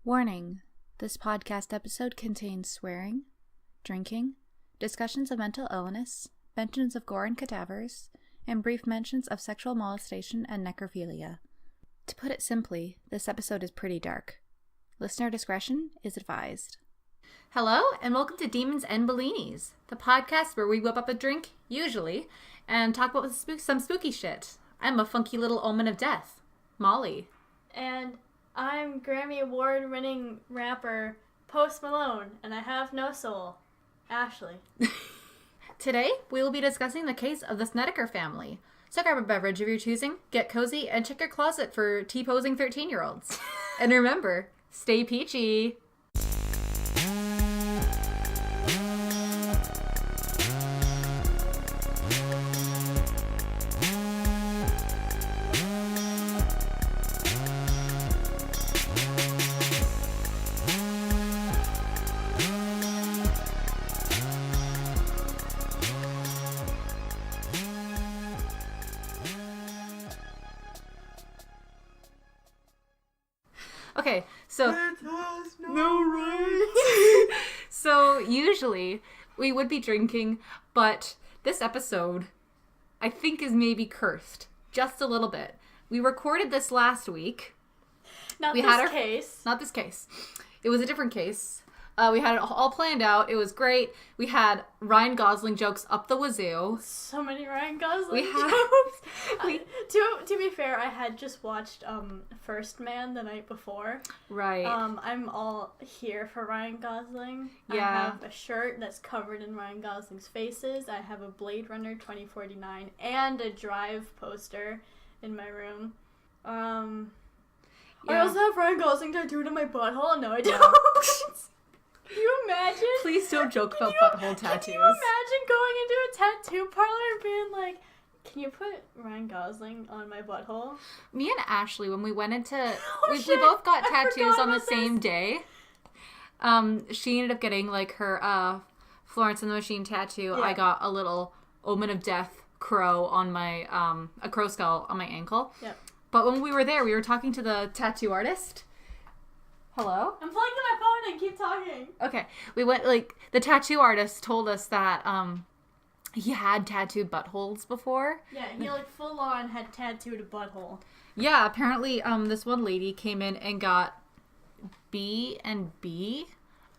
Warning: this podcast episode contains swearing, drinking, discussions of mental illness, mentions of gore and cadavers, and brief mentions of sexual molestation and necrophilia. To put it simply, this episode is pretty dark. Listener discretion is advised. Hello, and welcome to Demons and Bellinis, the podcast where we whip up a drink, usually, and talk about some spooky shit. I'm a funky little omen of death, Molly. And I'm Grammy Award-winning rapper Post Malone, and I have no soul, Ashley. Today, we will be discussing the case of the Snedeker family. So grab a beverage of your choosing, get cozy, and check your closet for T-posing 13-year-olds. And remember, stay peachy! Okay, so no rights. So usually we would be drinking, but this episode I think is maybe cursed just a little bit. We recorded this last week. Not this case. It was a different case. We had it all planned out. It was great. We had Ryan Gosling jokes up the wazoo. So many Ryan Gosling jokes. To be fair, I had just watched First Man the night before. Right. I'm all here for Ryan Gosling. Yeah. I have a shirt that's covered in Ryan Gosling's faces. I have a Blade Runner 2049 and a Drive poster in my room. I also have Ryan Gosling tattooed on my butthole. No, I don't. Yeah. Can you imagine? Please don't joke about butthole tattoos. Can you imagine going into a tattoo parlor and being like, can you put Ryan Gosling on my butthole? Me and Ashley, when we went into... we both got tattoos on the same day. She ended up getting, like, her Florence and the Machine tattoo. Yeah. I got a little Omen of Death crow on my... a crow skull on my ankle. Yep. But when we were there, we were talking to the tattoo artist. Hello? I'm plugged in my phone and keep talking. Okay. We went, like, the tattoo artist told us that, he had tattooed buttholes before. Yeah, he, like, full on had tattooed a butthole. Yeah, apparently, this one lady came in and got B and B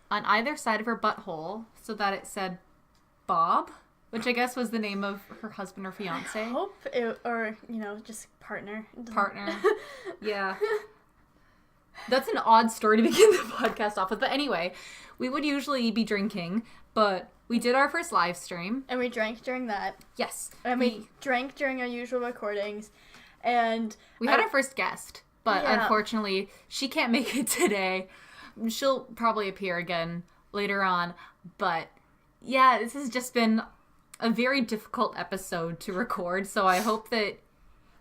on either side of her butthole so that it said Bob, which I guess was the name of her husband or fiance. I hope or, just partner. Partner. Yeah. That's an odd story to begin the podcast off with. But anyway, we would usually be drinking, but we did our first live stream. And we drank during that. Yes. And we drank during our usual recordings. And we had our first guest, but unfortunately, she can't make it today. She'll probably appear again later on. But yeah, this has just been a very difficult episode to record. So I hope that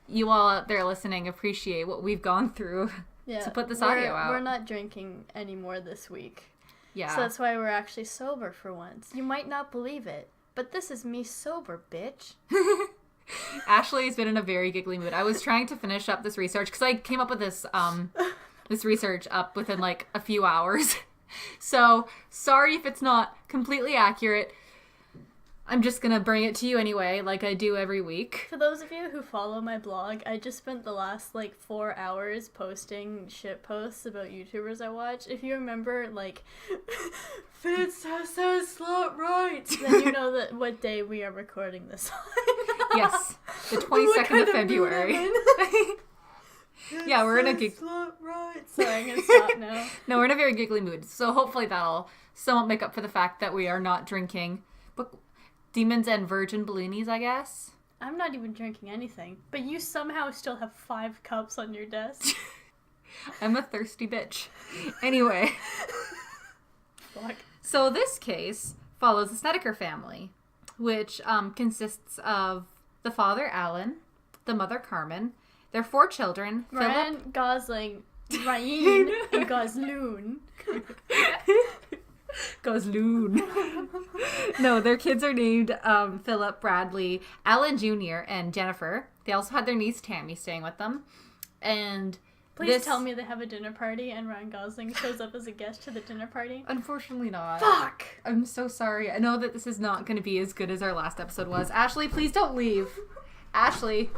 you all out there listening appreciate what we've gone through. Yeah, to put this audio out. We're not drinking anymore this week. Yeah. So that's why we're actually sober for once. You might not believe it, but this is me sober, bitch. Ashley has been in a very giggly mood. I was trying to finish up this research because I came up with this this research up within like a few hours. So sorry if it's not completely accurate. I'm just gonna bring it to you anyway, like I do every week. For those of you who follow my blog, I just spent the last, 4 hours posting shit posts about YouTubers I watch. If you remember, Fitz says slut rights, then you know that what day we are recording this on. Yes, the 22nd of February. Yeah, we're in a slut rights. Sorry, I'm gonna stop now. No, we're in a very giggly mood, so hopefully that'll somewhat make up for the fact that we are not drinking. But Demons and Virgin Bellinis, I guess. I'm not even drinking anything, but you somehow still have 5 cups on your desk. I'm a thirsty bitch. Anyway. Fuck. So this case follows the Snedeker family, which consists of the father, Alan, the mother, Carmen, their 4 children, Ryan Philip... Gosling, Ryan, and Gosloon. Gosloon. No, their kids are named Philip, Bradley, Alan Jr., and Jennifer. They also had their niece Tammy staying with them. And Please tell me they have a dinner party and Ryan Gosling shows up as a guest to the dinner party. Unfortunately not. Fuck! I'm so sorry. I know that this is not going to be as good as our last episode was. Ashley, please don't leave. Ashley.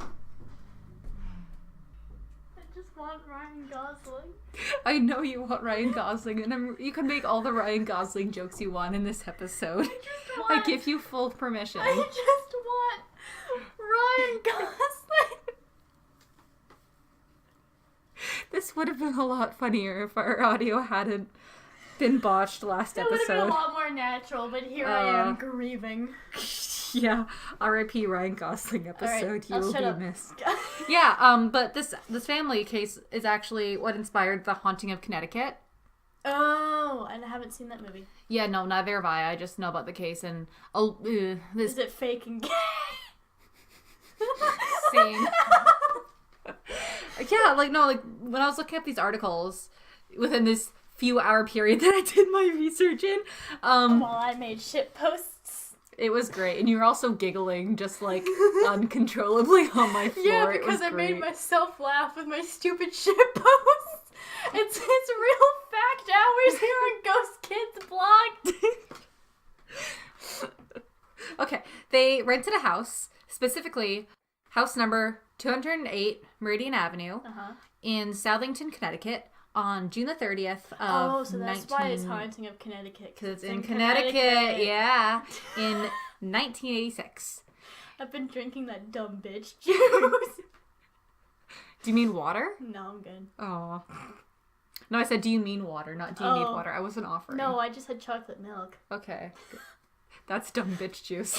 I just want Ryan Gosling. I know you want Ryan Gosling, and you can make all the Ryan Gosling jokes you want in this episode. I give you full permission. I just want Ryan Gosling. This would have been a lot funnier if our audio hadn't been botched last episode. It would have been a lot more natural, but here I am grieving. Yeah, R.I.P. Ryan Gosling episode. Right, you will be missed. But this family case is actually what inspired The Haunting of Connecticut. Oh, and I haven't seen that movie. Yeah, no, neither have I. I just know about the case and Is it fake and gay? Same. Yeah, when I was looking up these articles within this few hour period that I did my research in, while I made shit posts. It was great, and you were also giggling just uncontrollably on my floor. Yeah, because I made myself laugh with my stupid shit posts. It's real fact hours here on Ghost Kids blog. Okay, they rented a house, specifically house number 208 Meridian Avenue in Southington, Connecticut, on June the 30th of so that's why it's Haunting of Connecticut. Because it's in Connecticut, yeah, in 1986. I've been drinking that dumb bitch juice. Do you mean water? No, I'm good. Oh. No, I said, do you mean water, not do you need water? I wasn't offering. No, I just had chocolate milk. Okay. That's dumb bitch juice.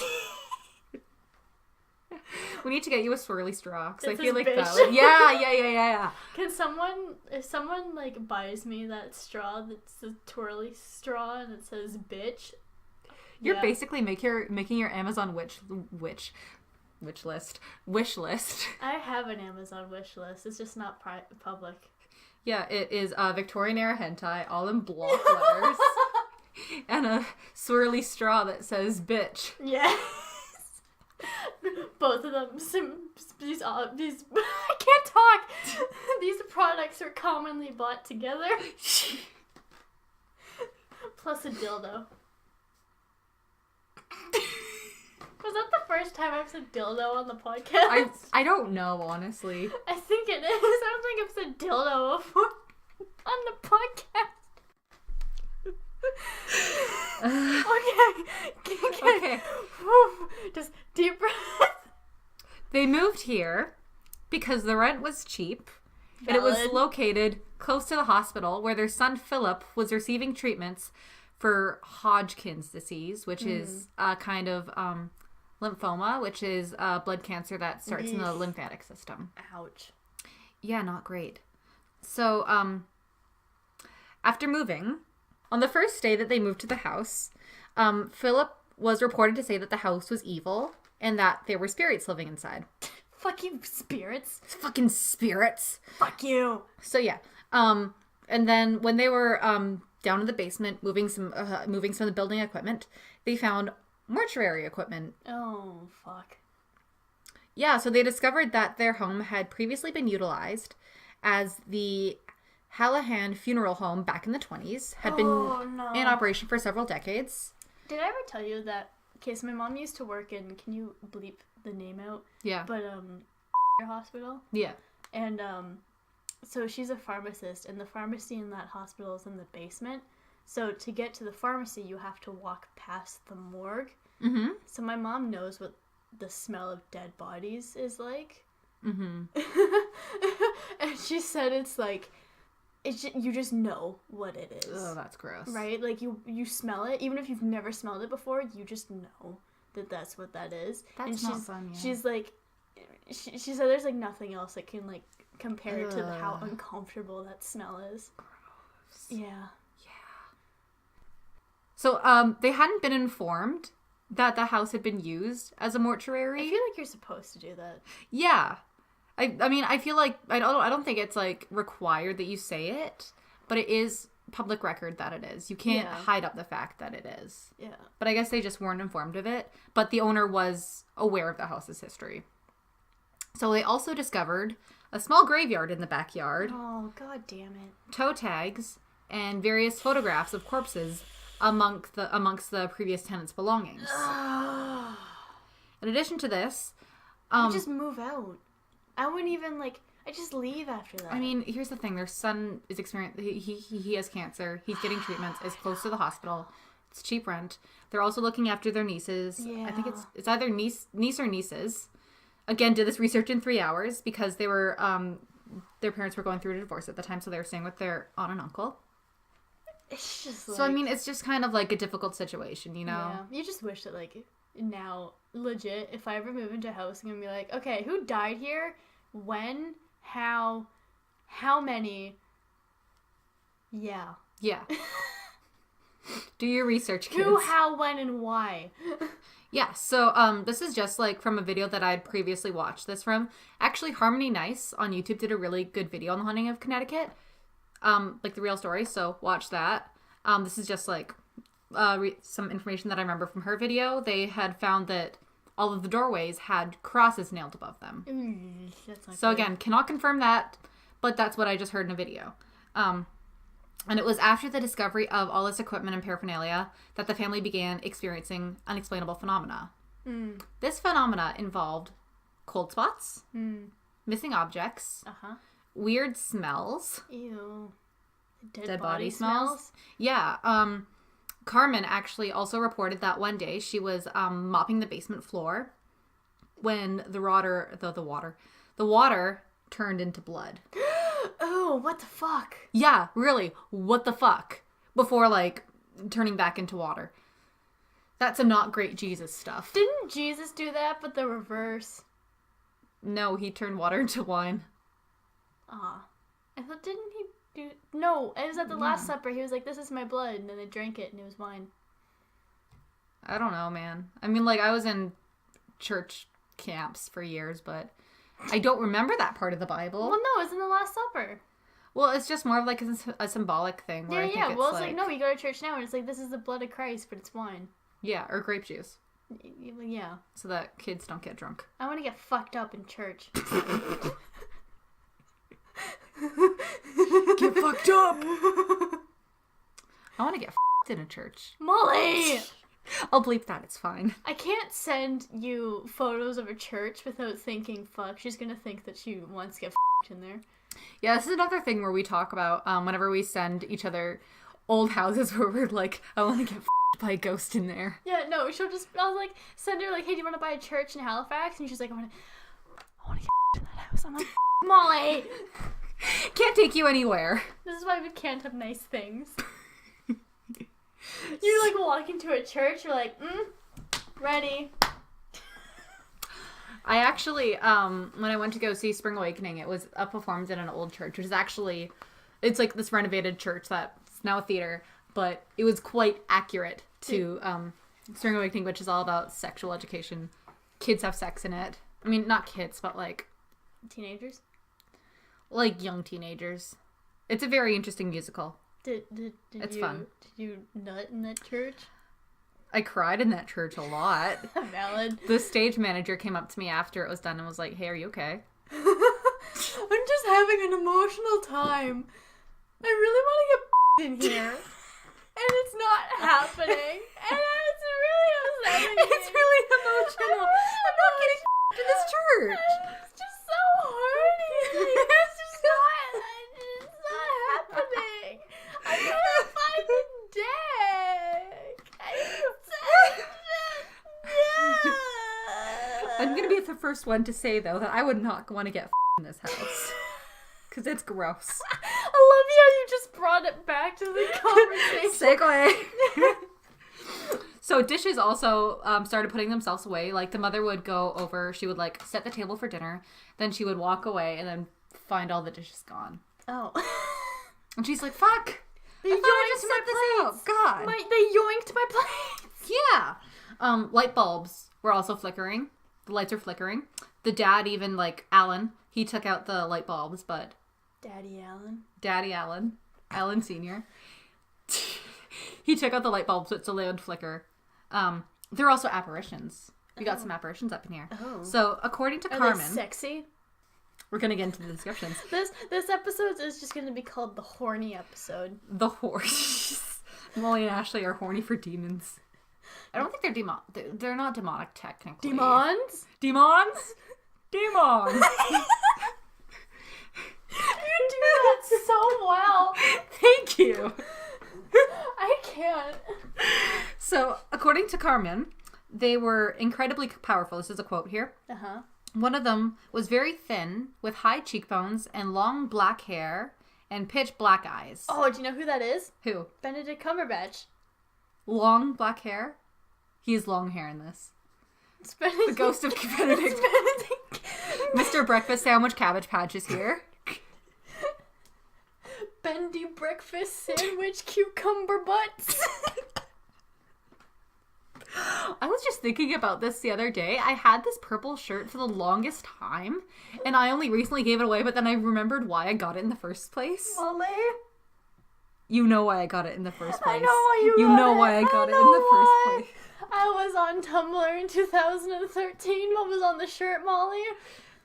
We need to get you a swirly straw, because I feel like that would... Yeah. If someone buys me that straw that's a twirly straw and it says bitch... You're basically making your Amazon wish list. I have an Amazon wish list. It's just not public. Yeah, it is Victorian era hentai, all in block letters, and a swirly straw that says bitch. Yes. Both of them. These I can't talk. These products are commonly bought together. Plus a dildo. Was that the first time I've said dildo on the podcast? I don't know, honestly. I think it is. I don't think I've said dildo before on the podcast. Okay. Just deep breath. They moved here because the rent was cheap. Valid. And it was located close to the hospital where their son Philip was receiving treatments for Hodgkin's disease, which is a kind of lymphoma, which is blood cancer that starts in the lymphatic system. Ouch. Yeah, not great. So, after moving, on the first day that they moved to the house, Philip was reported to say that the house was evil and that there were spirits living inside. Fucking spirits. Fucking spirits. Fuck you. So yeah. And then when they were down in the basement moving some of the building equipment, they found mortuary equipment. Oh, fuck. Yeah, so they discovered that their home had previously been utilized as the Hallahan Funeral Home back in the 20s, had been in operation for several decades. Did I ever tell you that? Okay, so my mom used to work in, can you bleep the name out? Yeah. But, hospital. Yeah. And, so she's a pharmacist, and the pharmacy in that hospital is in the basement. So to get to the pharmacy, you have to walk past the morgue. Mm-hmm. So my mom knows what the smell of dead bodies is like. Mm-hmm. And she said it's like, you just know what it is. Oh, that's gross. Right? Like, you smell it. Even if you've never smelled it before, you just know that that's what that is. That's not fun, yeah. She's like, she said there's, like, nothing else that can, like, compare to how uncomfortable that smell is. Gross. Yeah. So, they hadn't been informed that the house had been used as a mortuary. I feel like you're supposed to do that. Yeah. I mean, I feel like, I don't think it's, like, required that you say it, but it is public record that it is. You can't hide up the fact that it is. Yeah. But I guess they just weren't informed of it, but the owner was aware of the house's history. So they also discovered a small graveyard in the backyard, Oh, god damn it. toe tags, and various photographs of corpses amongst the previous tenants' belongings. In addition to this, I just move out. I wouldn't even, I just leave after that. I mean, here's the thing. Their son is he has cancer. He's getting treatments. Is close to the hospital. It's cheap rent. They're also looking after their nieces. Yeah. I think it's either niece or nieces. Again, did this research in 3 hours because they were their parents were going through a divorce at the time, so they were staying with their aunt and uncle. It's just so I mean, it's just kind of like a difficult situation, you know. Yeah. You just wish that now, legit, if I ever move into a house, I'm gonna be like, okay, who died here? When? How many? Yeah. Yeah. Do your research, kids. Who, how, when, and why? Yeah, so this is just from a video that I'd previously watched this from. Actually, Harmony Nice on YouTube did a really good video on the haunting of Connecticut. The real story, so watch that. This is just some information that I remember from her video. They had found that all of the doorways had crosses nailed above them. That's not so good. again, cannot confirm that, but that's what I just heard in a video. And it was after the discovery of all this equipment and paraphernalia that the family began experiencing unexplainable phenomena. This phenomena involved cold spots, missing objects, weird smells. Ew. Dead body smells. Yeah. Carmen actually also reported that one day she was mopping the basement floor when the water turned into blood. Oh, what the fuck? Yeah, really. What the fuck? Before turning back into water. That's some not great Jesus stuff. Didn't Jesus do that, but the reverse? No, he turned water into wine. I thought, didn't he do... No, it was at the Last Supper. He was like, this is my blood, and then they drank it, and it was wine. I don't know, man. I mean, I was in church camps for years, but I don't remember that part of the Bible. Well, no, it's in the Last Supper. Well, it's just more of a symbolic thing. Where I think Well, it's no, you go to church now, and it's this is the blood of Christ, but it's wine. Yeah, or grape juice. Yeah. So that kids don't get drunk. I want to get fucked up in church. Get fucked up! I want to get fucked in a church. Molly! I'll bleep that, it's fine. I can't send you photos of a church without thinking, fuck, she's gonna think that she wants to get fucked in there. Yeah, this is another thing where we talk about whenever we send each other old houses where we're I want to get fucked by a ghost in there. Yeah, no, she'll just, I'll send her hey, do you want to buy a church in Halifax? And she's like, I want to get fucked in that house. I'm like, Molly! Can't take you anywhere. This is why we can't have nice things. You walk into a church, you're ready. I actually, when I went to go see Spring Awakening, it was performed in an old church, which is actually, it's this renovated church that's now a theater, but it was quite accurate to Spring Awakening, which is all about sexual education. Kids have sex in it. I mean, not kids, but Teenagers? Young teenagers. It's a very interesting musical. It's fun. Did you nut in that church? I cried in that church a lot. Valid. The stage manager came up to me after it was done and was like, hey, are you okay? I'm just having an emotional time. I really want to get in here. And it's not happening. And it's really upsetting. It's really emotional. I'm not getting in this church. It's just so horny. It's just not happening. I'm gonna find a dick. I'm gonna be the first one to say, though, that I would not want to get in this house. Because it's gross. I love how you just brought it back to the conversation. Segue. So dishes also started putting themselves away. The mother would go over, she would set the table for dinner, then she would walk away and then find all the dishes gone. Oh. And she's like, fuck. They yoinked my plates. God. They yoinked my plates. Yeah. Light bulbs were also flickering. The lights are flickering. The dad even, Alan, he took out the light bulbs, but... Daddy Alan. Alan Sr. He took out the light bulbs, so they would flicker. There are also apparitions. We got some apparitions up in here. Oh. So, according to Are Carmen... they sexy? We're gonna get into the descriptions. This episode is just gonna be called the horny episode. The horse. Molly and Ashley are horny for demons. I don't think they're not demonic technically. Demons? Demons? Demons! You do that so well. Thank you. I can't. So, according to Carmen, they were incredibly powerful. This is a quote here. Uh-huh. One of them was very thin, with high cheekbones and long black hair and pitch black eyes. Oh, do you know who that is? Who? Benedict Cumberbatch. Long black hair? He has long hair in this. It's Benedict. The ghost of Benedict. Mr. Breakfast Sandwich Cabbage Patch is here. Bendy breakfast sandwich cucumber butts. I was just thinking about this the other day. I had this purple shirt for the longest time, and I only recently gave it away, but then I remembered why I got it in the first place. Molly? You know why I got it in the first place. I know why you You got know it. why I got it in know the first why. place. I was on Tumblr in 2013. What was on the shirt, Molly?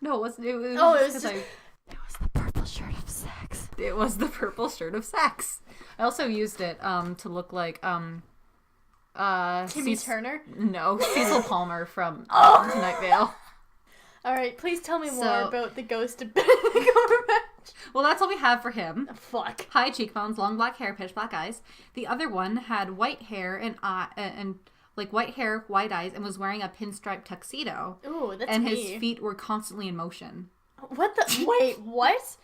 No, it wasn't. It was It just was the purple shirt of sex. It was the purple shirt of sex. I also used it to look like Timmy Turner? No, Cecil Palmer from Night Vale. Alright, please tell me more So- about the ghost of Benedict Cumberbatch. Well, that's all we have for him. Fuck. High cheekbones, long black hair, pitch black eyes. The other one had white hair and like white hair, white eyes, and was wearing a pinstripe tuxedo. Ooh, that's and me. his feet were constantly in motion. What the? Wait, what?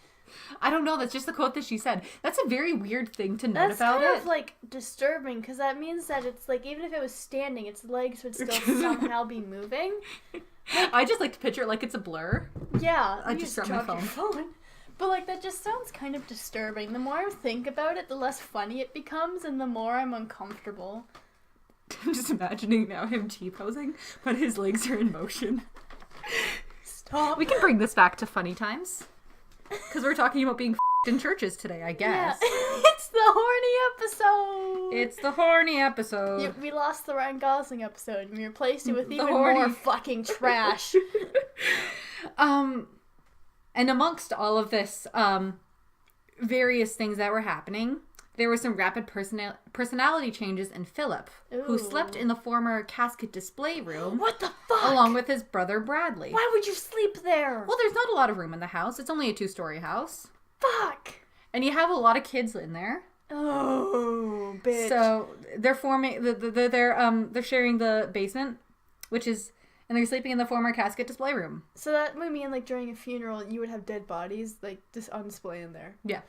I don't know. That's just the quote that she said. That's a very weird thing to note That's about kind it. of like disturbing because that means that it's like even if it was standing, its legs would still somehow be moving. I just like to picture it like it's a blur. Yeah, I you just dropped my dropped your phone. But like that just sounds kind of disturbing. The more I think about it, the less funny it becomes, and the more I'm uncomfortable. I'm just imagining now him T-posing, but his legs are in motion. Stop. We can bring this back to funny times. Because we're talking about being in churches today, I guess. Yeah. It's the horny episode. It's the horny episode. We lost the Ryan Gosling episode and we replaced it with even horny. more fucking trash. And amongst all of this, various things that were happening, there were some rapid personality changes in Philip, who Ooh. slept in the former casket display room. What the fuck? Along with his brother Bradley. Why would you sleep there? Well, there's not a lot of room in the house. It's only a 2-story house. Fuck. And you have a lot of kids in there. Oh, bitch. So they're they're sharing the basement, and they're sleeping in the former casket display room. So that would mean like during a funeral, you would have dead bodies like just on display in there. Yeah.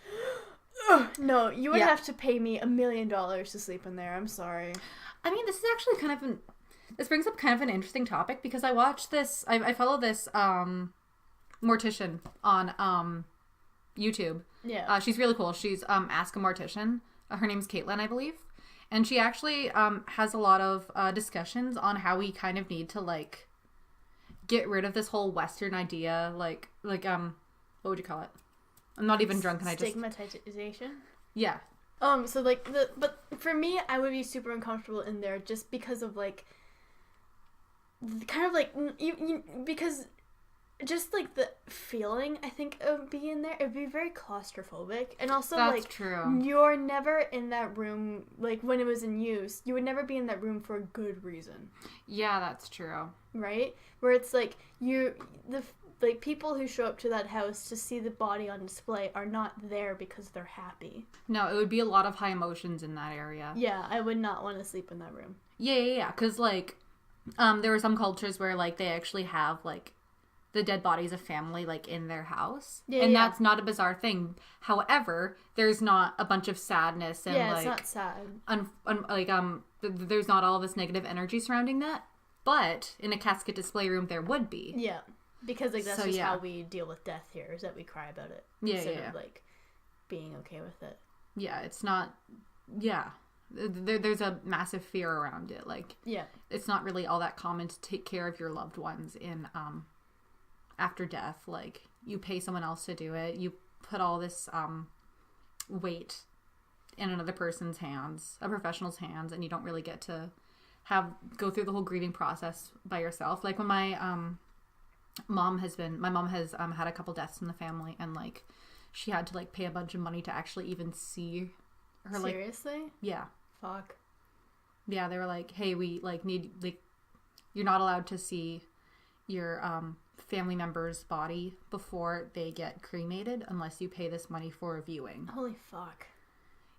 No, you would Yeah. have to pay me $1 million to sleep in there. I'm sorry. I mean, this is actually this brings up kind of an interesting topic because I watched this. I follow this mortician on YouTube. Yeah. She's really cool. She's Ask a Mortician. Her name's Caitlin, I believe, and she actually has a lot of discussions on how we kind of need to like get rid of this whole Western idea, like what would you call it? I'm not even drunk, and I just stigmatization. yeah. So like but for me, I would be super uncomfortable in there just because of like, kind of like because just like the feeling I think of being there, it'd be very claustrophobic, and also That's like true. you're never in that room like when it was in use. You would never be in that room for a good reason. Yeah, that's true. Right? Where it's like like people who show up to that house to see the body on display are not there because they're happy. No, it would be a lot of high emotions in that area. Yeah, I would not want to sleep in that room. Yeah. Because like, there were some cultures where like they actually have like the dead bodies of family like in their house, and that's not a bizarre thing. However, there's not a bunch of sadness and it's not sad. There's not all this negative energy surrounding that. But in a casket display room, there would be. Yeah, because like that's So, just yeah. how we deal with death here, is that we cry about it instead of like being okay with it. Yeah, it's not. Yeah, there's a massive fear around it. Like, Yeah, it's not really all that common to take care of your loved ones in after death. Like, you pay someone else to do it. You put all this weight in another person's hands, a professional's hands, and you don't really get to go through the whole grieving process by yourself. Like when my my mom has had a couple deaths in the family, and like she had to like pay a bunch of money to actually even see her. Seriously? Like, yeah. Fuck. Yeah, they were like, hey, we like need, like, you're not allowed to see your family member's body before they get cremated unless you pay this money for a viewing. Holy fuck.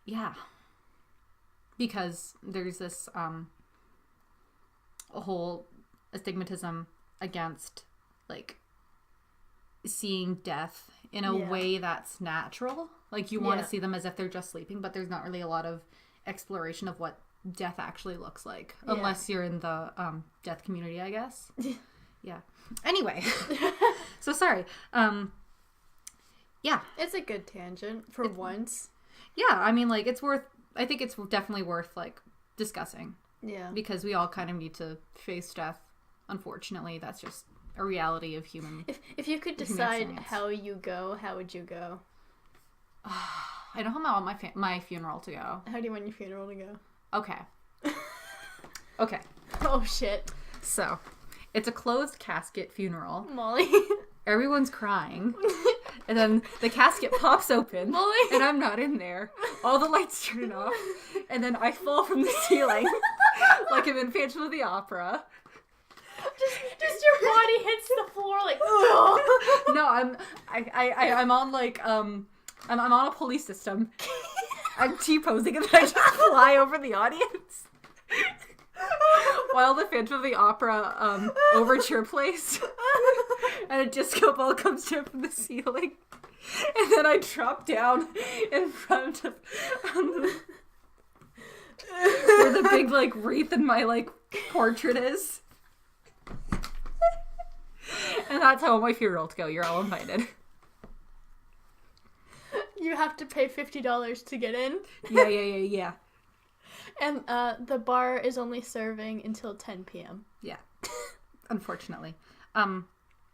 Yeah. Because there's this a whole astigmatism against like seeing death in a way that's natural. Like you want to see them as if they're just sleeping, but there's not really a lot of exploration of what death actually looks like unless you're in the death community, I guess. Yeah. Anyway. So sorry. Yeah. It's a good tangent for once. Yeah, I mean, like, I think it's definitely worth, like, discussing. Yeah. Because we all kind of need to face death. Unfortunately, that's just a reality of human. If you could decide how you go, how would you go? I don't have my funeral to go. How do you want your funeral to go? Okay. Okay. Oh, shit. So, it's a closed casket funeral. Molly. Everyone's crying. And then the casket pops open. Molly. And I'm not in there. All the lights turn off. And then I fall from the ceiling. Like I'm in Phantom of the Opera. Just your body hits the floor like No, I'm on like I'm on a pulley system. I'm T-posing and then I just fly over the audience. While the Phantom of the Opera overture plays. And a disco ball comes down from the ceiling. And then I drop down in front of where the big like wreath in my like portrait is. And that's how my funeral to go. You're all invited. You have to pay $50 to get in. Yeah. And the bar is only serving until 10 p.m. Yeah. Unfortunately.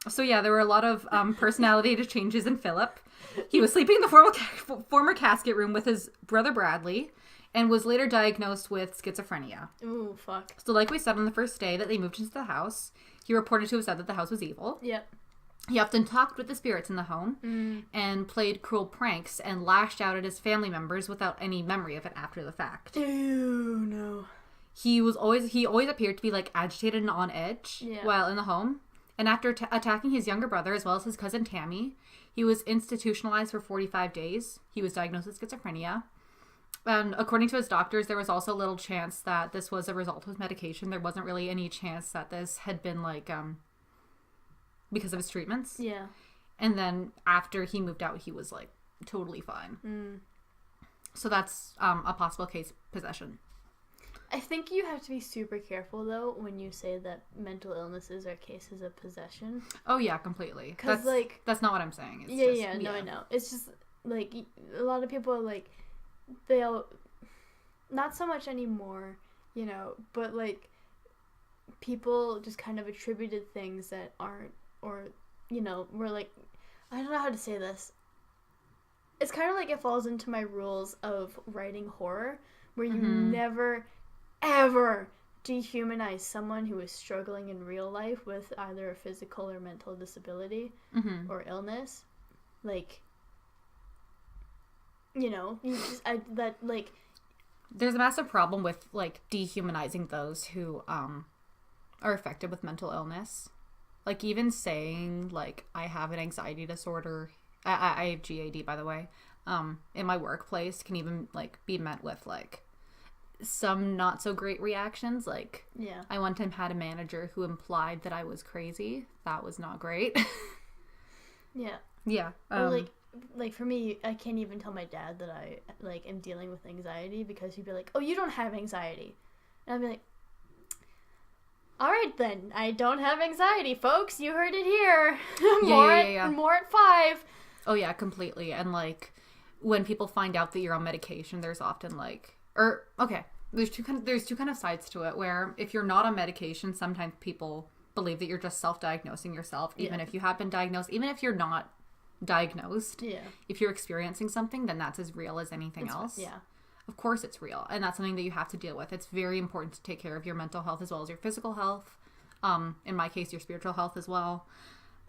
So yeah, there were a lot of personality changes in Philip. He was sleeping in the former casket room with his brother Bradley and was later diagnosed with schizophrenia. Ooh, fuck. So like we said on the first day that they moved into the house, he reported to have said that the house was evil. Yep. He often talked with the spirits in the home and played cruel pranks and lashed out at his family members without any memory of it after the fact. Ew, no. He always appeared to be like agitated and on edge while in the home. And after attacking his younger brother as well as his cousin Tammy, he was institutionalized for 45 days. He was diagnosed with schizophrenia. And according to his doctors, there was also little chance that this was a result of his medication. There wasn't really any chance that this had been like because of his treatments. Yeah. And then after he moved out, he was like totally fine. So that's a possible case possession. I think you have to be super careful, though, when you say that mental illnesses are cases of possession. Oh, yeah, completely. Because, like... That's not what I'm saying. It's I know. It's just, like, a lot of people, like, they'll... Not so much anymore, you know, but, like, people just kind of attributed things that aren't, or, you know, were, like... I don't know how to say this. It's kind of like it falls into my rules of writing horror, where you never... ever dehumanize someone who is struggling in real life with either a physical or mental disability or illness. Like, you know, there's a massive problem with like dehumanizing those who are affected with mental illness. Like even saying like I have an anxiety disorder, I have GAD by the way, in my workplace can even like be met with like some not so great reactions. Like, I one time had a manager who implied that I was crazy. That was not great. Yeah. Or like for me, I can't even tell my dad that I like am dealing with anxiety because he'd be like, "Oh, you don't have anxiety," and I'd be like, "All right then, I don't have anxiety, folks. You heard it here. More at 5." Oh yeah, completely. And like when people find out that you're on medication, there's often like. There's two kind of sides to it where if you're not on medication, sometimes people believe that you're just self-diagnosing yourself, even if you have been diagnosed, even if you're not diagnosed. Yeah. If you're experiencing something, then that's as real as anything else. Yeah. Of course it's real, and that's something that you have to deal with. It's very important to take care of your mental health as well as your physical health. In my case, your spiritual health as well.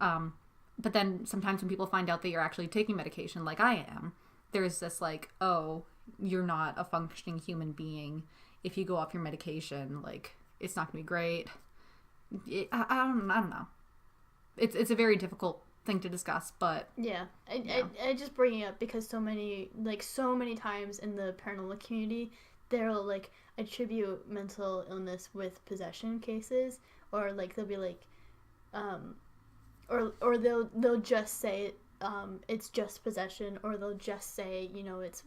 But then sometimes when people find out that you're actually taking medication, like I am, there's this like, oh, you're not a functioning human being. If you go off your medication, like, it's not going to be great. I don't know. It's a very difficult thing to discuss, but yeah. I just bring it up because so many times in the paranormal community, they'll like attribute mental illness with possession cases, or like they'll be like, or they'll just say it's just possession, or they'll just say, it's,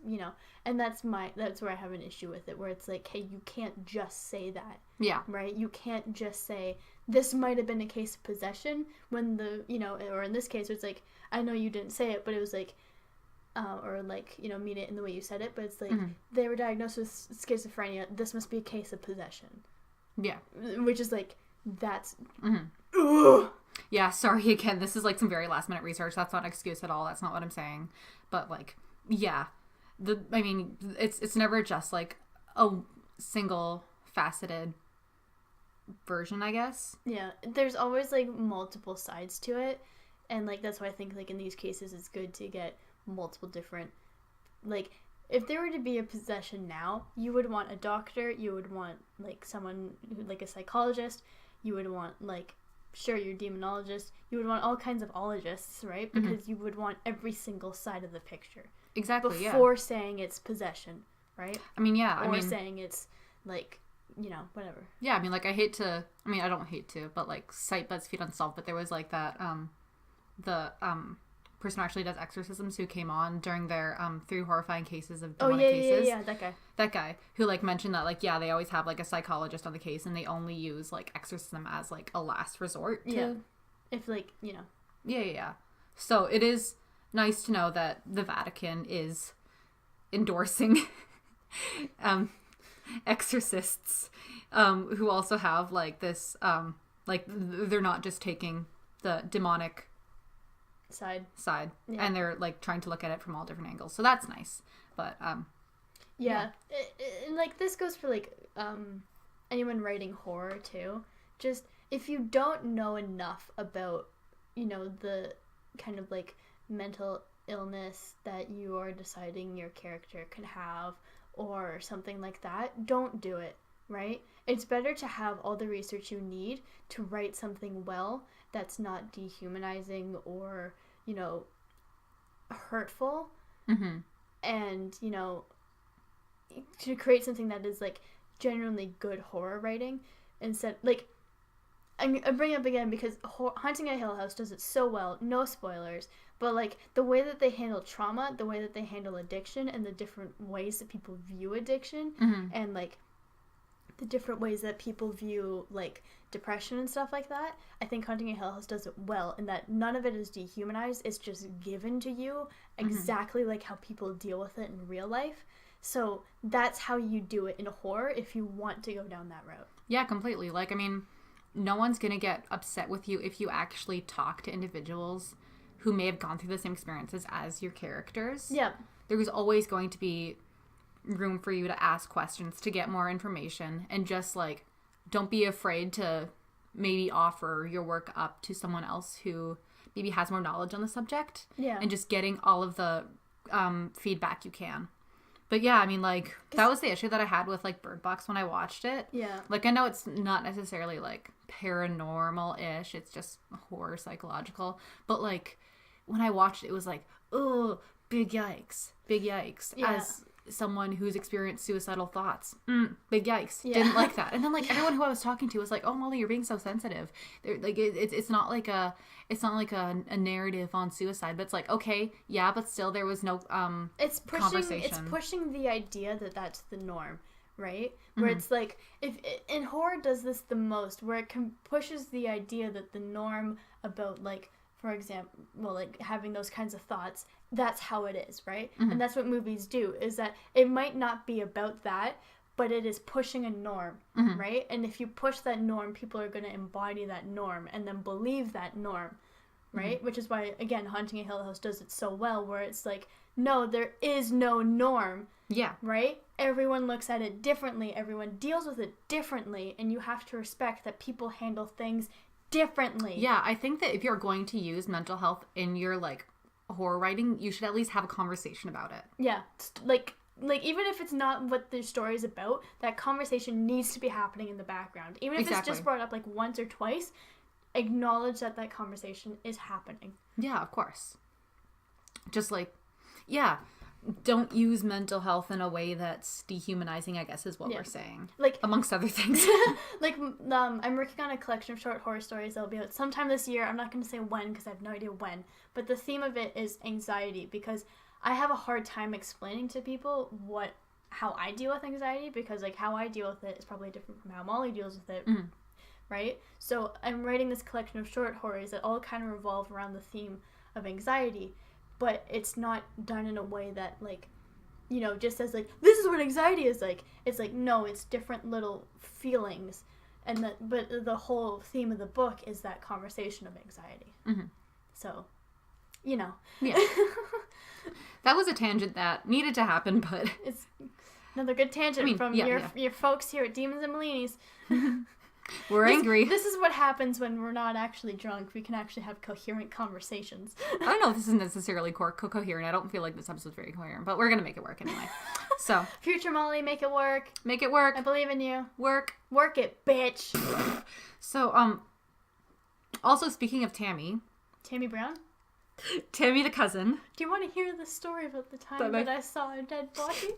and that's where I have an issue with it, where it's like, hey, you can't just say that. Yeah. Right? You can't just say, this might have been a case of possession, when or in this case, it's like, I know you didn't say it, but it was like, or like, mean it in the way you said it, but it's like, they were diagnosed with schizophrenia, this must be a case of possession. Yeah. Which is like, that's... Ugh. Yeah, sorry, again, this is like some very last minute research. That's not an excuse at all. That's not what I'm saying. But like, yeah. It's never just like a single faceted version, I guess. Yeah, there's always like multiple sides to it. And like, that's why I think like in these cases it's good to get multiple different, like, if there were to be a possession now, you would want a doctor, you would want like someone who, like a psychologist, you would want like, sure, your demonologist, you would want all kinds of ologists, right? Because you would want every single side of the picture. Exactly, before saying it's possession, right? I mean, yeah. Or saying it's like, whatever. Yeah, I mean, like, I don't hate to, but like, cite BuzzFeed Unsolved, but there was like that, the person who actually does exorcisms who came on during their 3 horrifying cases of demonic cases. Yeah, that guy who like mentioned that, like, yeah, they always have like a psychologist on the case, and they only use like exorcism as like a last resort to... if like, yeah. So it is nice to know that the Vatican is endorsing exorcists who also have like this like, they're not just taking the demonic side, and they're like trying to look at it from all different angles, so that's nice. But and like, this goes for like anyone writing horror too. Just, if you don't know enough about the kind of like mental illness that you are deciding your character could have, or something like that, don't do it, right? It's better to have all the research you need to write something well that's not dehumanizing or, hurtful. And, to create something that is like genuinely good horror writing, instead, like, I bring it up again because Haunting at Hill House does it so well, no spoilers, but like the way that they handle trauma, the way that they handle addiction, and the different ways that people view addiction, and like the different ways that people view like depression and stuff like that, I think Haunting at Hill House does it well, in that none of it is dehumanized, it's just given to you exactly like how people deal with it in real life. So that's how you do it in horror if you want to go down that route. Yeah, completely. Like, I mean, no one's going to get upset with you if you actually talk to individuals who may have gone through the same experiences as your characters. Yeah. There's always going to be room for you to ask questions, to get more information, and just, like, don't be afraid to maybe offer your work up to someone else who maybe has more knowledge on the subject. Yeah. And just getting all of the feedback you can. But yeah, I mean, like, that was the issue that I had with, like, Bird Box when I watched it. Yeah. Like, I know it's not necessarily, like, paranormal-ish. It's just horror psychological. But, like, when I watched it, it was like, oh, big yikes. Big yikes. Yeah. As someone who's experienced suicidal thoughts. Big yikes. Yeah. Didn't like that. And then, like, everyone who I was talking to was like, oh, Molly, you're being so sensitive. Like, it's not like a narrative on suicide, but it's like, okay, yeah, but still there was no conversation. It's pushing the idea that that's the norm, right? Where it's like, and horror does this the most, where it pushes the idea that the norm about, like, for example, well, like, having those kinds of thoughts, that's how it is, right? And that's what movies do, is that it might not be about that, but it is pushing a norm, right? And if you push that norm, people are going to embody that norm and then believe that norm, right? Which is why, again, Haunting a Hill House does it so well, where it's like, no, there is no norm. Yeah. Right? Everyone looks at it differently. Everyone deals with it differently. And you have to respect that people handle things differently. Yeah, I think that if you're going to use mental health in your, like, horror writing, you should at least have a conversation about it. Yeah. Like even if it's not what the story is about, that conversation needs to be happening in the background. Even if it's just brought up, like, once or twice, acknowledge that conversation is happening. Yeah, of course. Just, like, yeah, don't use mental health in a way that's dehumanizing, I guess, is what we're saying. Like, amongst other things. Like, I'm working on a collection of short horror stories that'll be out sometime this year. I'm not going to say when, because I have no idea when. But the theme of it is anxiety, because I have a hard time explaining to people how I deal with anxiety, because, like, how I deal with it is probably different from how Molly deals with it, right? So I'm writing this collection of short horrors that all kind of revolve around the theme of anxiety, but it's not done in a way that, like, you know, just says, like, this is what anxiety is like. It's like, no, it's different little feelings, but the whole theme of the book is that conversation of anxiety. Mm-hmm. So, you know. Yeah. That was a tangent that needed to happen, but... It's another good tangent from your folks here at Demons and Bellinis. We're angry. This is what happens when we're not actually drunk. We can actually have coherent conversations. I don't know if this is necessarily coherent. I don't feel like this episode's very coherent, but we're going to make it work anyway. So, future Molly, make it work. Make it work. I believe in you. Work it, bitch. So, also speaking of Tammy. Tammy Brown? Tammy the cousin. Do you want to hear the story about the time that I saw a dead body?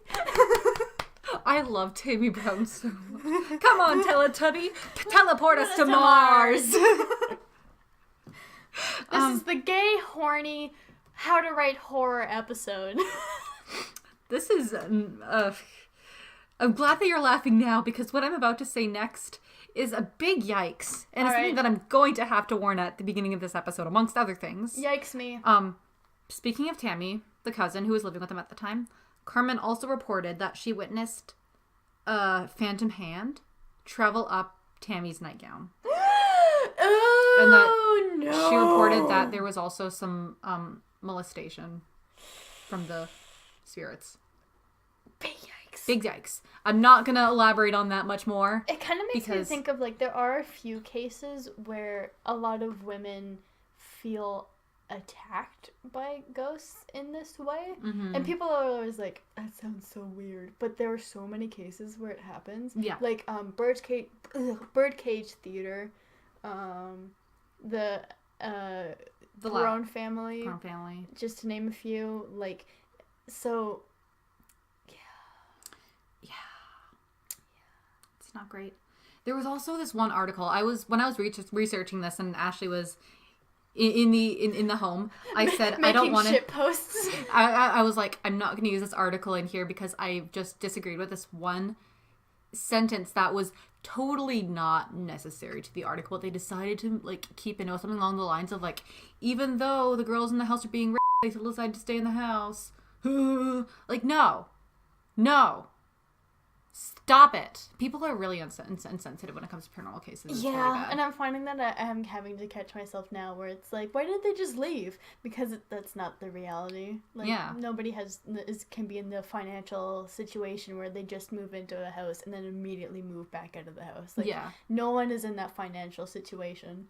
I love Tammy Brown so much. Come on, Teletubby. Teleport us to Mars. This is the gay, horny, how to write horror episode. This is... I'm glad that you're laughing now, because what I'm about to say next is a big yikes. And it's something that I'm going to have to warn at the beginning of this episode, amongst other things. Yikes me. Speaking of Tammy, the cousin who was living with them at the time, Carmen also reported that she witnessed a phantom hand travel up Tammy's nightgown. And that she reported that there was also some molestation from the spirits. Big yikes. I'm not going to elaborate on that much more. It kind of makes me think of, like, there are a few cases where a lot of women feel attacked by ghosts in this way. Mm-hmm. And people are always like, that sounds so weird. But there are so many cases where it happens. Yeah. Like, Birdcage Theater, the Grown Family. Grown Family. Just to name a few. Like, so... Not great. There was also this one article. When I was researching this, and Ashley was in the home. I said I don't want to shit posts. I was like, I'm not going to use this article in here because I just disagreed with this one sentence that was totally not necessary to the article. They decided to, like, keep in something along the lines of, like, even though the girls in the house are being raped, they still decide to stay in the house. Like, no. Stop it. People are really insensitive when it comes to paranormal cases. It's really bad. And I'm finding that I'm having to catch myself now where it's like, why didn't they just leave? Because that's not the reality. Like, nobody can be in the financial situation where they just move into a house and then immediately move back out of the house. Like, no one is in that financial situation.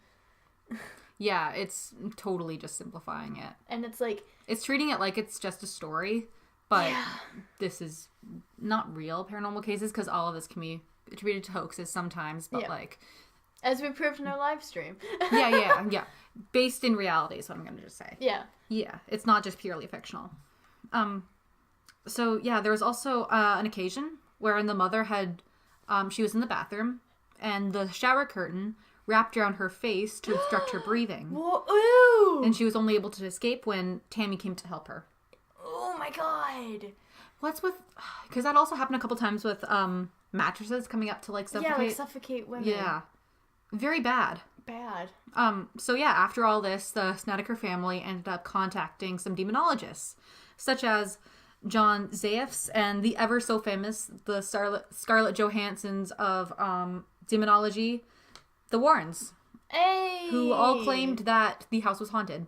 Yeah, it's totally just simplifying it. And it's like... It's treating it like it's just a story. But this is not real paranormal cases, because all of this can be attributed to hoaxes sometimes, but like... As we proved in our live stream. yeah. Based in reality is what I'm going to just say. Yeah. Yeah, it's not just purely fictional. So, yeah, there was also an occasion wherein the mother had... she was in the bathroom, and the shower curtain wrapped around her face to obstruct her breathing. Whoa, ooh! And she was only able to escape when Tammy came to help her. Oh my god. What's with... Because that also happened a couple times with mattresses coming up to, like, suffocate. Yeah, like suffocate women. Yeah. Very bad. So yeah, after all this, the Snedeker family ended up contacting some demonologists, such as John Zayefs and the ever so famous, the Scarlett Johanssons of demonology, the Warrens. Hey! Who all claimed that the house was haunted.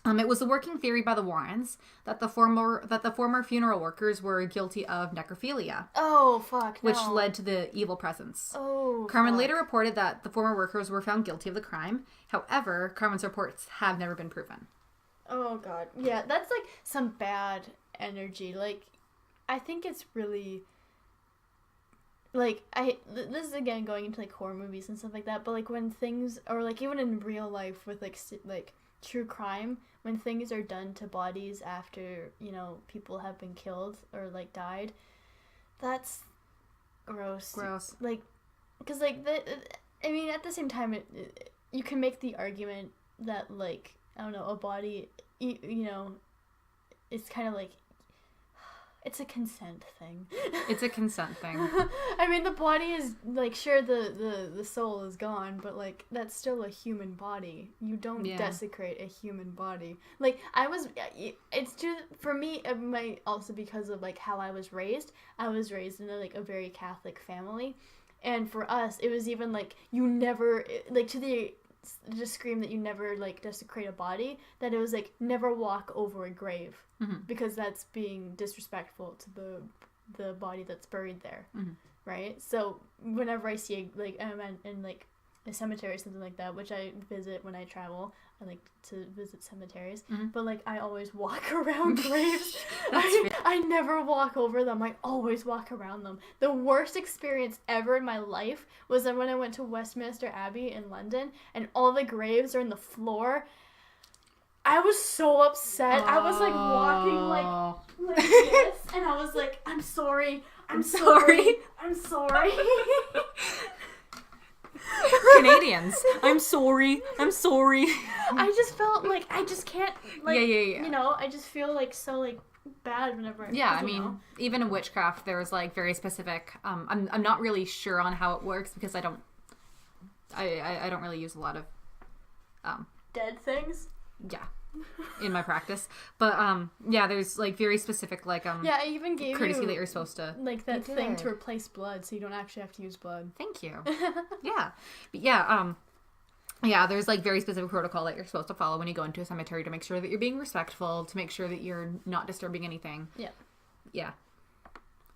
It was the working theory by the Warrens that the former funeral workers were guilty of necrophilia. Oh, fuck, no. Which led to the evil presence. Oh, Carmen fuck. later reported that the former workers were found guilty of the crime. However, Carmen's reports have never been proven. Oh, God. Yeah, that's, like, some bad energy. Like, I think it's really... Like, this is, again, going into, like, horror movies and stuff like that, but, like, when things... Or, like, even in real life with, like, true crime, when things are done to bodies after, you know, people have been killed or, like, died, that's gross. Like, because, like, I mean, at the same time, you can make the argument that, like, I don't know, a body, you know, it's kind of like, it's a consent thing. It's a consent thing. I mean, the body is, like, sure, the soul is gone, but, like, that's still a human body. You don't desecrate a human body. Like, it's just, for me, it might also because of, like, how I was raised. I was raised in, like, a very Catholic family. And for us, it was even, like, you never, like, just scream that you never, like, desecrate a body, that it was, like, never walk over a grave, because that's being disrespectful to the body that's buried there, right? So whenever I see, like, in, like, a cemetery or something like that, which I visit when I travel, I like to visit cemeteries, but, like, I always walk around graves. I never walk over them. I always walk around them. The worst experience ever in my life was when I went to Westminster Abbey in London, and all the graves are in the floor. I was so upset. I was, like, walking, like this, and I was like, I'm sorry. I'm sorry. Canadians, I'm sorry. I just felt like I just can't, like, yeah. you know, I just feel, like, so, like, bad whenever I mean, even in witchcraft, there's, like, very specific, I'm not really sure on how it works because I don't really use a lot of, dead things? Yeah. In my practice, but there's, like, very specific, like, I even gave courtesy you, that you're supposed to, like, that thing to replace blood, so you don't actually have to use blood. Thank you. But there's, like, very specific protocol that you're supposed to follow when you go into a cemetery to make sure that you're being respectful, to make sure that you're not disturbing anything. Yeah.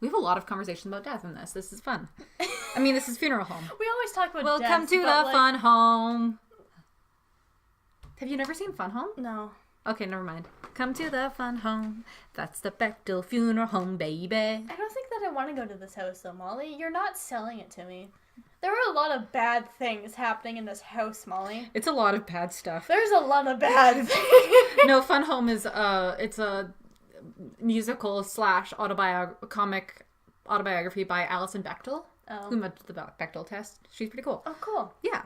We have a lot of conversation about death in this. This is fun. I mean, this is funeral home. We always talk about Welcome death, to the like... fun home. Have you never seen Fun Home? No. Okay, never mind. Come to the fun home. That's the Bechtel funeral home, baby. I don't think that I want to go to this house, though, Molly. You're not selling it to me. There were a lot of bad things happening in this house, Molly. It's a lot of bad stuff. There's a lot of bad things. No, Fun Home is it's a musical / autobiography by Alison Bechtel, who met the Bechtel test. She's pretty cool. Oh, cool. Yeah.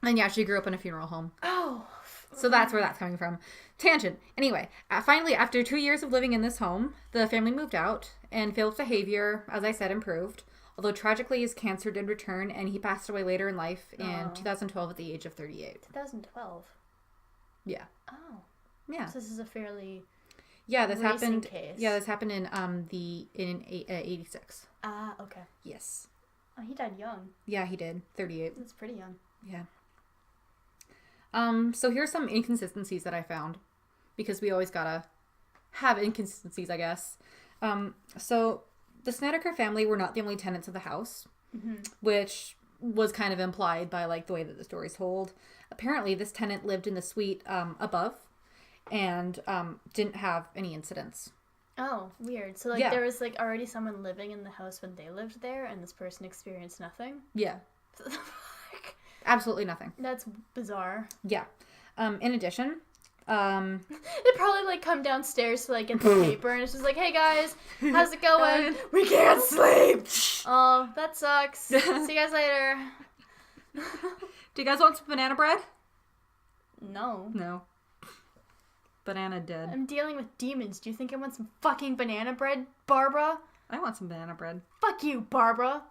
And yeah, she grew up in a funeral home. Oh. So that's where that's coming from. Tangent. Anyway, finally, after 2 years of living in this home, the family moved out, and Phil's behavior, as I said, improved. Although tragically, his cancer did return, and he passed away later in life in 2012 at the age of 38. 2012? Yeah. Oh. Yeah. So this is a fairly this happened. case. Yeah, this happened in 86. Ah, okay. Yes. Oh, he died young. Yeah, he did. 38. That's pretty young. Yeah. So here's some inconsistencies that I found, because we always gotta have inconsistencies, I guess. So the Snedeker family were not the only tenants of the house, which was kind of implied by, like, the way that the story's told. Apparently, this tenant lived in the suite above and didn't have any incidents. Oh, weird. So, like, there was, like, already someone living in the house when they lived there, and this person experienced nothing? Yeah. Absolutely nothing. That's bizarre. Yeah. In addition, they probably, like, come downstairs to, like, get the paper, and it's just like, hey guys, how's it going? We can't sleep. Oh, that sucks. See you guys later. Do you guys want some banana bread? No. Banana dead. I'm dealing with demons. Do you think I want some fucking banana bread, Barbara? I want some banana bread. Fuck you, Barbara.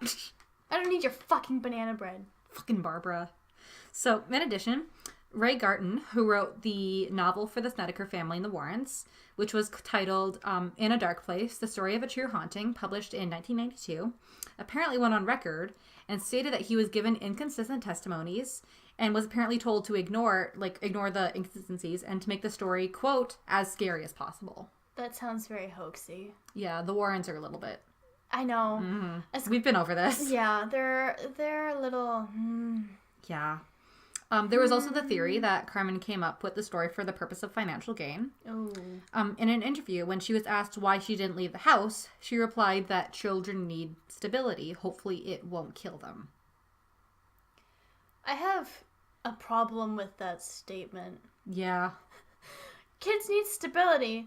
I don't need your fucking banana bread. Fucking Barbara. So, in addition, Ray Garton, who wrote the novel for the Snedeker family and the Warrens, which was titled In a Dark Place, The Story of a True Haunting, published in 1992, apparently went on record and stated that he was given inconsistent testimonies and was apparently told to ignore the inconsistencies and to make the story, quote, as scary as possible. That sounds very hoaxy. Yeah, the Warrens are a little bit. I know. Mm-hmm. We've been over this. Yeah, they're a little... Yeah. There was also the theory that Carmen came up with the story for the purpose of financial gain. Oh. In an interview, when she was asked why she didn't leave the house, she replied that children need stability. Hopefully it won't kill them. I have a problem with that statement. Yeah. Kids need stability.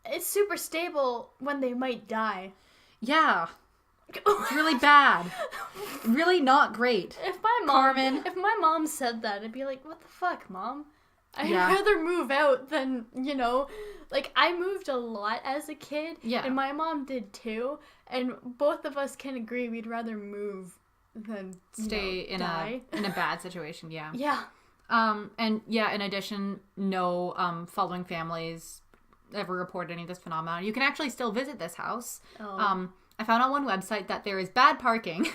It's super stable when they might die. Yeah. It's really bad. Really not great. If my mom said that, I'd be like, what the fuck, Mom? I'd rather move out than, I moved a lot as a kid. Yeah. And my mom did too. And both of us can agree we'd rather move than stay in die. in a bad situation, yeah. Yeah. And yeah, in addition, no following families ever reported any of this phenomenon. You can actually still visit this house. Oh. I found on one website that there is bad parking.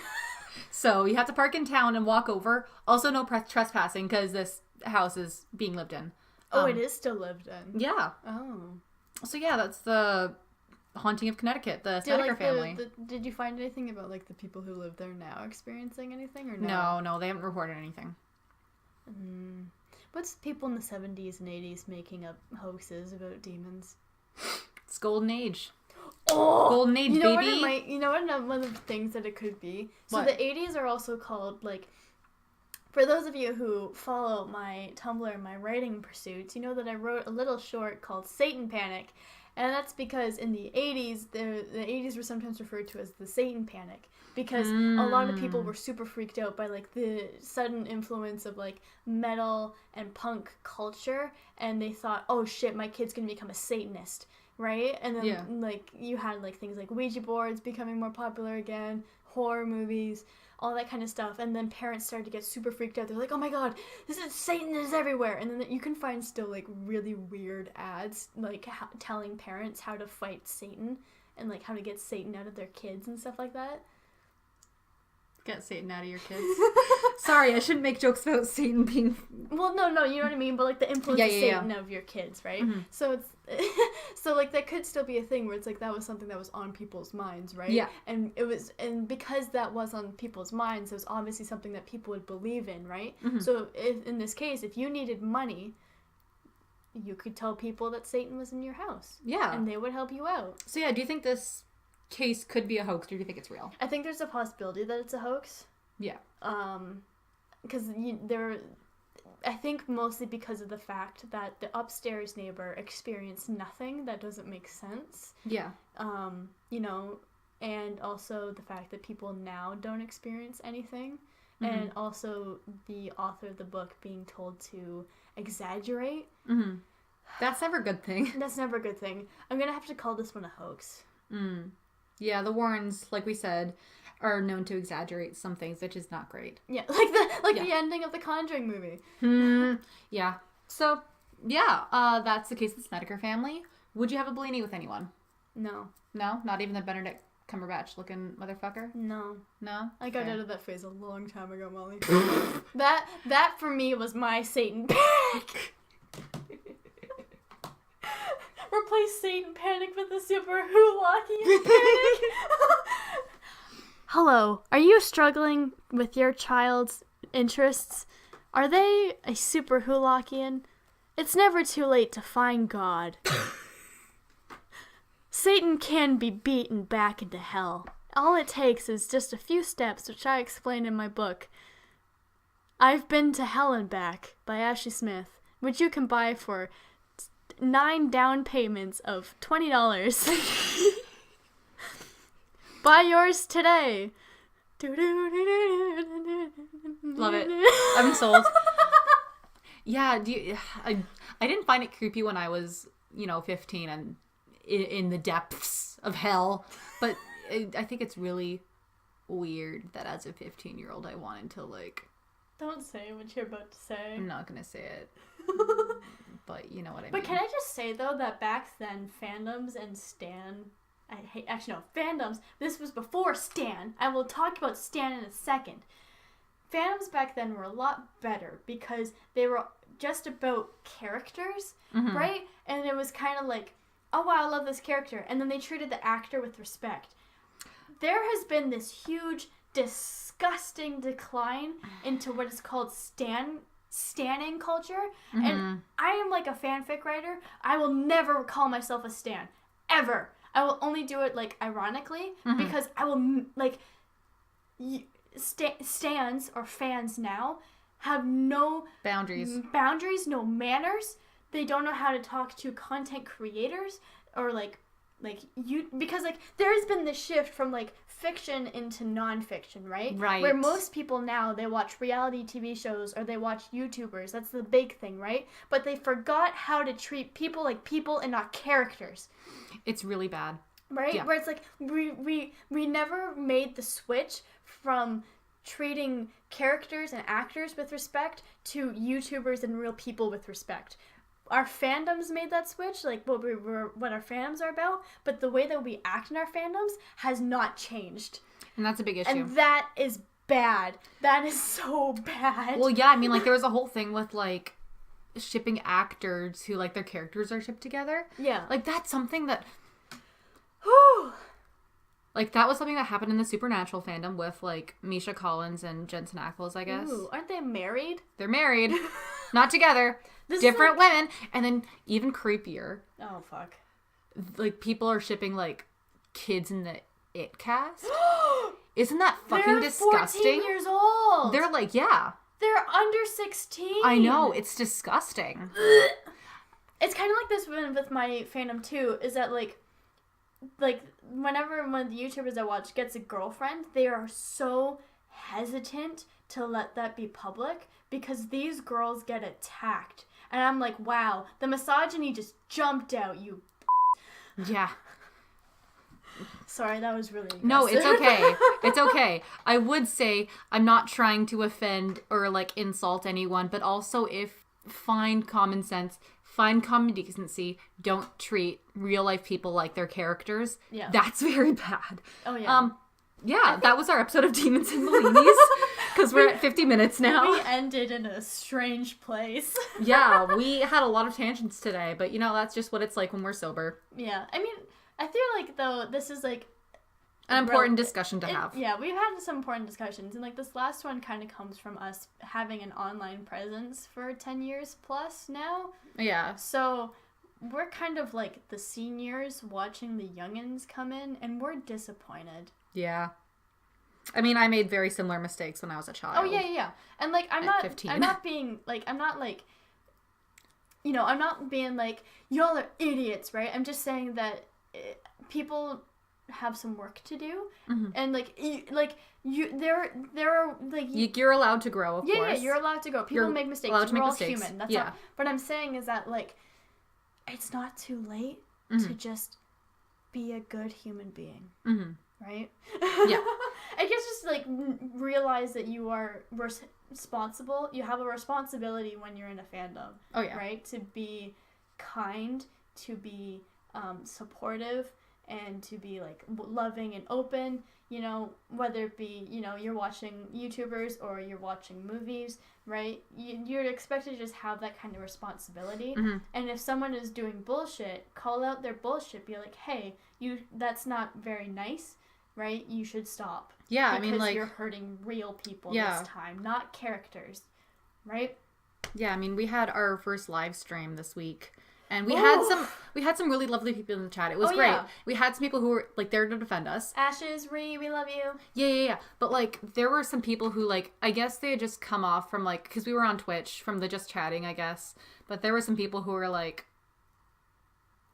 So you have to park in town and walk over. Also no trespassing because this house is being lived in. It is still lived in? Yeah. Oh. So yeah, that's the haunting of Connecticut, the Snedeker family. Did you find anything about the people who live there now experiencing anything or no? No, they haven't reported anything. What's people in the 70s and 80s making up hoaxes about demons? It's Golden Age. Oh, Golden Age, baby. One of the things that it could be. So what? The 80s are also called, for those of you who follow my Tumblr and my writing pursuits, you know that I wrote a little short called Satan Panic. And that's because in the 80s, the 80s were sometimes referred to as the Satan Panic. Because a lot of people were super freaked out by, the sudden influence of, metal and punk culture. And they thought, oh shit, my kid's gonna become a Satanist. Right? And then, you had, things like Ouija boards becoming more popular again, horror movies, all that kind of stuff. And then parents started to get super freaked out. They're like, oh my god, Satan is everywhere. And then you can find still, really weird ads, telling parents how to fight Satan and, how to get Satan out of their kids and stuff like that. Get Satan out of your kids. Sorry, I shouldn't make jokes about Satan being... Well, no, you know what I mean? But, the influence of Satan of your kids, right? Mm-hmm. So it's... so, that could still be a thing where it's, that was something that was on people's minds, right? Yeah. And it was... And because that was on people's minds, it was obviously something that people would believe in, right? Mm-hmm. So, in this case, if you needed money, you could tell people that Satan was in your house. Yeah. And they would help you out. So, yeah, do you think this case could be a hoax, or do you think it's real? I think there's a possibility that it's a hoax. Yeah. Because I think mostly because of the fact that the upstairs neighbor experienced nothing that doesn't make sense. Yeah. And also the fact that people now don't experience anything. Mm-hmm. And also the author of the book being told to exaggerate. Mm-hmm. That's never a good thing. That's never a good thing. I'm going to have to call this one a hoax. Yeah, the Warrens, like we said, are known to exaggerate some things, which is not great. Yeah, the ending of the Conjuring movie. Yeah. So, yeah, that's the case of the Snedeker family. Would you have a Bellini with anyone? No. No? Not even the Benedict Cumberbatch-looking motherfucker? No. No? I got out of that phase a long time ago, Molly. that for me was my Satan Panic. Replace Satan Panic with the Super Hulakian Panic. Hello, are you struggling with your child's interests? Are they a Super Hulakian? It's never too late to find God. Satan can be beaten back into hell. All it takes is just a few steps, which I explain in my book, I've Been to Hell and Back by Ashley Smith, which you can buy for 9 down payments of $20. Buy yours today. Love it. I'm sold. Yeah, I didn't find it creepy when I was, 15 and in the depths of hell, but I think it's really weird that as a 15-year-old I wanted to Don't say what you're about to say. I'm not gonna say it. But you know what I mean. But can I just say, though, that back then, fandoms and fandoms, this was before Stan. I will talk about Stan in a second. Fandoms back then were a lot better because they were just about characters, right? And it was kind of like, oh wow, I love this character. And then they treated the actor with respect. There has been this huge, disgusting decline into what is called standing culture. And I am like a fanfic writer. I will never call myself a stan. Ever. I will only do it like ironically because I will like... Stans or fans now have no boundaries, no manners. They don't know how to talk to content creators or like you, because like there's been this shift from like fiction into non-fiction, right? Where most people now, they watch reality TV shows or they watch YouTubers. That's the big thing, right? But they forgot how to treat people like people and not characters. It's really bad. Right? Yeah. Where it's like we never made the switch from treating characters and actors with respect to YouTubers and real people with respect. Our fandoms made that switch, like what our fandoms are about, but the way that we act in our fandoms has not changed. And that's a big issue. And that is bad. That is so bad. Well, yeah, I mean, like, there was a whole thing with, like, shipping actors who, like, their characters are shipped together. Yeah. Like, that's something that... Whew. Like, that was something that happened in the Supernatural fandom with, like, Misha Collins and Jensen Ackles, I guess. Ooh, aren't they married? They're married. Not together. Different women. And then, even creepier. Oh, fuck. Like, people are shipping, like, kids in the It cast. Isn't that fucking disgusting? They're 14 years old. They're like, yeah. They're under 16. I know. It's disgusting. It's kind of like this with my fandom, too, is that, like, whenever one of the YouTubers I watch gets a girlfriend, they are so hesitant to let that be public because these girls get attacked. And I'm like, wow, the misogyny just jumped out, you. Yeah. Sorry, that was really aggressive. No, it's okay. It's okay. I would say I'm not trying to offend or, like, insult anyone, but also find common sense, find common decency, don't treat real life people like their characters. Yeah. That's very bad. Oh, yeah. Yeah, that was our episode of Demons and Bellinis, because we're at 50 minutes now. We ended in a strange place. Yeah, we had a lot of tangents today, but, you know, that's just what it's like when we're sober. Yeah, I mean, I feel like, though, this is, like... an important discussion to have. Yeah, we've had some important discussions, and, like, this last one kind of comes from us having an online presence for 10 years plus now. Yeah. So, we're kind of, like, the seniors watching the youngins come in, and we're disappointed. Yeah. I mean, I made very similar mistakes when I was a child. Oh, yeah. And, like, I'm not being, like, y'all are idiots, right? I'm just saying that people have some work to do, and, you're allowed to grow, of course. Yeah, you're allowed to grow. People make mistakes. We're all human. That's all. What I'm saying is that, like, it's not too late to just be a good human being. Mm-hmm. Right? Yeah. I guess just, like, realize that you are responsible. You have a responsibility when you're in a fandom. Oh, yeah. Right? To be kind, to be supportive, and to be, like, loving and open, you know, whether it be, you know, you're watching YouTubers or you're watching movies, right? You're expected to just have that kind of responsibility. Mm-hmm. And if someone is doing bullshit, call out their bullshit. Be like, hey, that's not very nice. Right? You should stop. Yeah, I mean, like... because you're hurting real people this time, not characters. Right? Yeah, I mean, we had our first live stream this week. And we had some really lovely people in the chat. It was great. Yeah. We had some people who were, like, there to defend us. Ashes, we love you. Yeah. But, like, there were some people who, like, I guess they had just come off from, like... because we were on Twitch from the just chatting, I guess. But there were some people who were, like...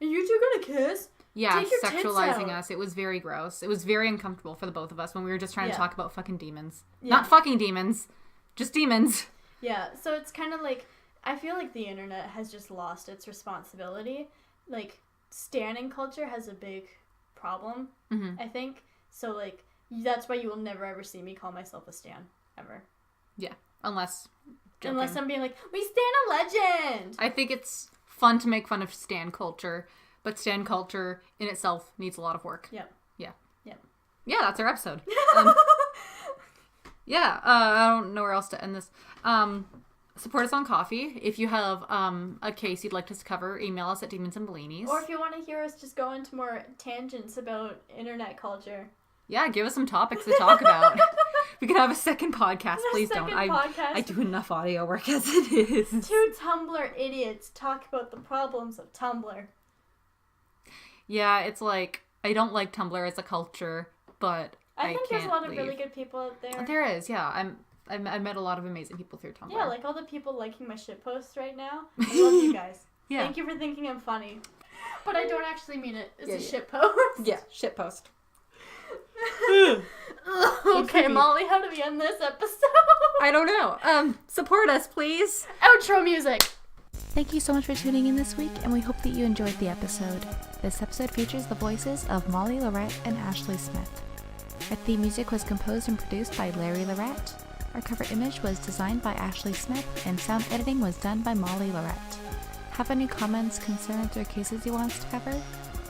Are you two gonna kiss? Yeah, sexualizing us. It was very gross. It was very uncomfortable for the both of us when we were just trying to talk about fucking demons. Yeah. Not fucking demons. Just demons. Yeah, so it's kind of like... I feel like the internet has just lost its responsibility. Like, standing culture has a big problem, I think. So, like, that's why you will never ever see me call myself a stan. Ever. Yeah. Unless I'm being like, we stand a legend! I think it's fun to make fun of stan culture, but stan culture in itself needs a lot of work. Yep. Yeah. Yep. Yeah, that's our episode. I don't know where else to end this. Support us on Coffee. If you have a case you'd like us to cover, email us at Demons and Bellinis. Or if you want to hear us just go into more tangents about internet culture. Yeah, give us some topics to talk about. We could have a second podcast. Please don't. I do enough audio work as it is. 2 Tumblr idiots talk about the problems of Tumblr. Yeah, it's like, I don't like Tumblr as a culture, but I think there's a lot of really good people out there. There is, yeah. I met a lot of amazing people through Tumblr. Yeah, like all the people liking my shit posts right now. I love you guys. Yeah. Thank you for thinking I'm funny. But I don't actually mean it. It's a shit post. Yeah, shit post. Okay, Molly, how do we end this episode? I don't know. Support us, please. Outro music. Thank you so much for tuning in this week, and we hope that you enjoyed the episode. This episode features the voices of Molly Lorette and Ashley Smith. Our theme music was composed and produced by Larry Lorette. Our cover image was designed by Ashley Smith, and sound editing was done by Molly Lorette. Have any comments, concerns, or cases you want us to cover?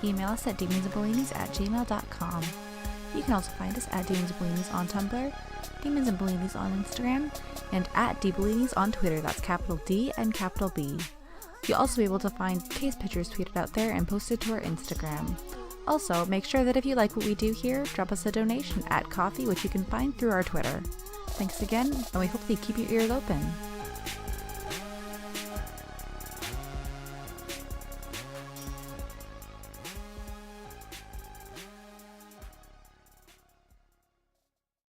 Email us at demonsandbellinis@gmail.com. You can also find us at Demons and Bellinis on Tumblr, Demons and Bellinis on Instagram, and at DBellinis on Twitter. That's capital D and capital B. You'll also be able to find case pictures tweeted out there and posted to our Instagram. Also, make sure that if you like what we do here, drop us a donation at Coffee, which you can find through our Twitter. Thanks again, and we hope that you keep your ears open.